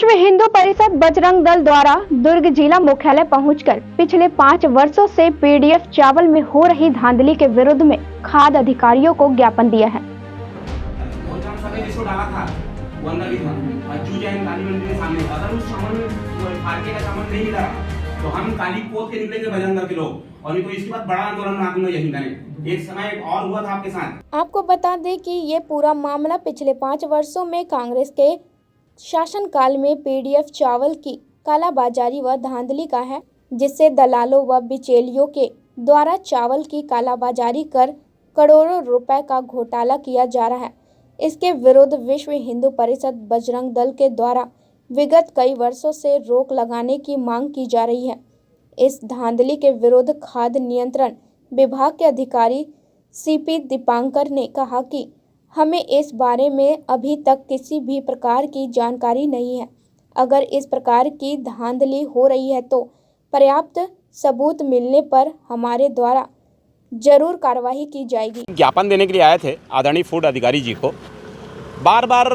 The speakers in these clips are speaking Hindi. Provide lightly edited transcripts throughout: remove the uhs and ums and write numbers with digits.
विश्व हिंदू परिषद बजरंग दल द्वारा दुर्ग जिला मुख्यालय पहुंचकर पिछले 5 वर्षों से पीडीएफ चावल में हो रही धांधली के विरुद्ध में खाद्य अधिकारियों को ज्ञापन दिया है। तो हम काली पोत के निकलेंगे बजरंग दल के लोग, और तो इसके बाद बड़ा आंदोलन बना दूंगा यही मैंने। एक समय और हुआ था आपके साथ। आपको बता दें कि ये पूरा मामला पिछले 5 वर्षों में कांग्रेस के शासनकाल में पीडीएफ चावल की कालाबाजारी व धांधली का है, जिससे दलालों व बिचौलियों के द्वारा चावल की कालाबाजारी कर करोड़ों रुपए का घोटाला किया जा रहा है। इसके विरुद्ध विश्व हिंदू परिषद बजरंग दल के द्वारा विगत कई वर्षों से रोक लगाने की मांग की जा रही है। इस धांधली के विरुद्ध खाद्य नियंत्रण विभाग के अधिकारी सीपी दीपांकर ने कहा कि हमें इस बारे में अभी तक किसी भी प्रकार की जानकारी नहीं है। अगर इस प्रकार की धांधली हो रही है तो पर्याप्त सबूत मिलने पर हमारे द्वारा जरूर कार्रवाई की जाएगी। ज्ञापन देने के लिए आए थे आदरणीय फूड अधिकारी जी को। बार बार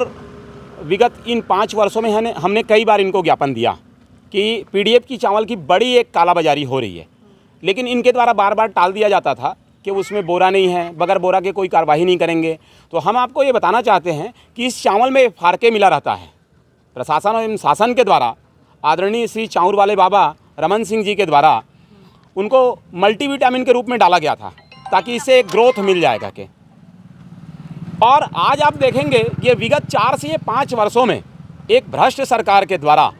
विगत इन 5 वर्षों में हमने कई बार इनको ज्ञापन दिया कि पीडीएफ की चावल की बड़ी एक कालाबाजारी हो रही है, लेकिन इनके द्वारा बार बार टाल दिया जाता था कि उसमें बोरा नहीं है, बगैर बोरा के कोई कार्रवाई नहीं करेंगे। तो हम आपको ये बताना चाहते हैं कि इस चावल में फारके मिला रहता है। प्रशासन एवं शासन के द्वारा आदरणीय श्री चाउर वाले बाबा रमन सिंह जी के द्वारा उनको मल्टीविटामिन के रूप में डाला गया था ताकि इससे ग्रोथ मिल जाएगा के। और आज आप देखेंगे ये विगत 4 से 5 वर्षों में एक भ्रष्ट सरकार के द्वारा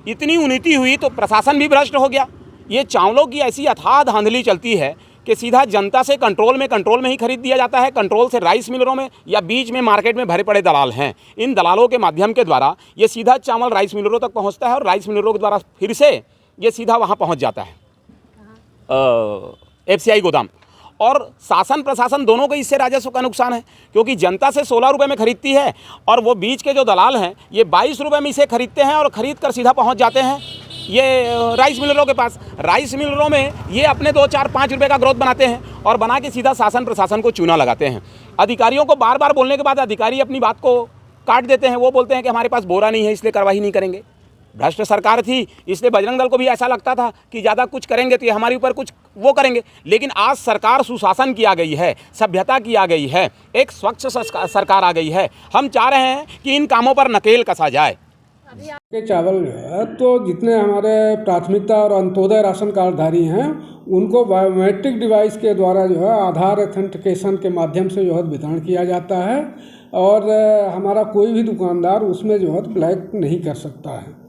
इतनी उन्नति हुई तो प्रशासन भी भ्रष्ट हो गया। ये चावलों की ऐसी अथाह धांधली चलती है कि सीधा जनता से कंट्रोल में ही खरीद दिया जाता है, कंट्रोल से राइस मिलरों में या बीच में मार्केट में भरे पड़े दलाल हैं। इन दलालों के माध्यम के द्वारा ये सीधा चावल राइस मिलरों तक पहुंचता है और राइस मिलरों के द्वारा फिर से ये सीधा वहां पहुंच जाता है एफसीआई गोदाम। और शासन प्रशासन दोनों को इससे राजस्व का नुकसान है, क्योंकि जनता से 16 रुपये में खरीदती है और वो बीच के जो दलाल हैं ये 22 रुपये में इसे खरीदते हैं और ख़रीद कर सीधा पहुंच जाते हैं ये राइस मिलरों के पास। राइस मिलरों में ये अपने 2, 4, 5 रुपये का ग्रोथ बनाते हैं और बना के सीधा शासन प्रशासन को चूना लगाते हैं। अधिकारियों को बार बार बोलने के बाद अधिकारी अपनी बात को काट देते हैं। वो बोलते हैं कि हमारे पास बोरा नहीं है इसलिए कार्रवाई नहीं करेंगे। भ्रष्ट सरकार थी इसलिए बजरंग दल को भी ऐसा लगता था कि ज़्यादा कुछ करेंगे तो ये हमारे ऊपर कुछ वो करेंगे, लेकिन आज सरकार सुशासन की आ गई है, सभ्यता की आ गई है, एक स्वच्छ सरकार आ गई है। हम चाह रहे हैं कि इन कामों पर नकेल कसा जाए। के चावल जो है तो जितने हमारे प्राथमिकता और अंत्योदय राशन कार्डधारी हैं उनको बायोमेट्रिक डिवाइस के द्वारा जो है आधार ऑथेंटिकेशन के माध्यम से जो है वितरण किया जाता है और हमारा कोई भी दुकानदार उसमें जो है ब्लैक नहीं कर सकता है।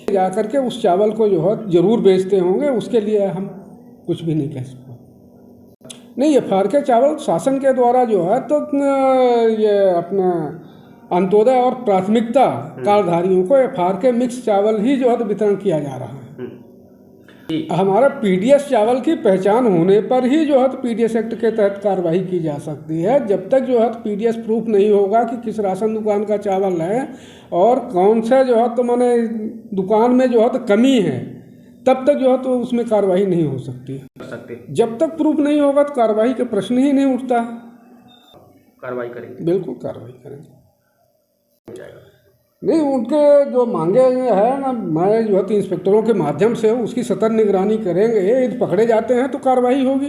जा कर के उस चावल को जो है ज़रूर बेचते होंगे, उसके लिए हम कुछ भी नहीं कह सकते। नहीं, ये फारके चावल शासन के द्वारा जो है तो ये अपना अंत्योदय और प्राथमिकता कार्डधारियों को ये फारके मिक्स चावल ही जो है तो वितरण किया जा रहा है। हमारा पीडीएस चावल की पहचान होने पर ही जो है तो पीडीएस एक्ट के तहत कार्रवाई की जा सकती है। जब तक जो है तो पीडीएस प्रूफ नहीं होगा कि किस राशन दुकान का चावल है और कौन सा जो है तो माने दुकान में जो है तो कमी है, तब तक जो है तो उसमें कार्रवाई नहीं हो सकती है। जब तक प्रूफ नहीं होगा तो कार्रवाई का प्रश्न ही नहीं उठता। कार्रवाई करेंगे, बिल्कुल कार्रवाई करेंगे। नहीं, उनके जो मांगे हैं ना, मैं जो है तो इंस्पेक्टरों के माध्यम से उसकी सतत निगरानी करेंगे। यदि पकड़े जाते हैं तो कार्रवाई होगी।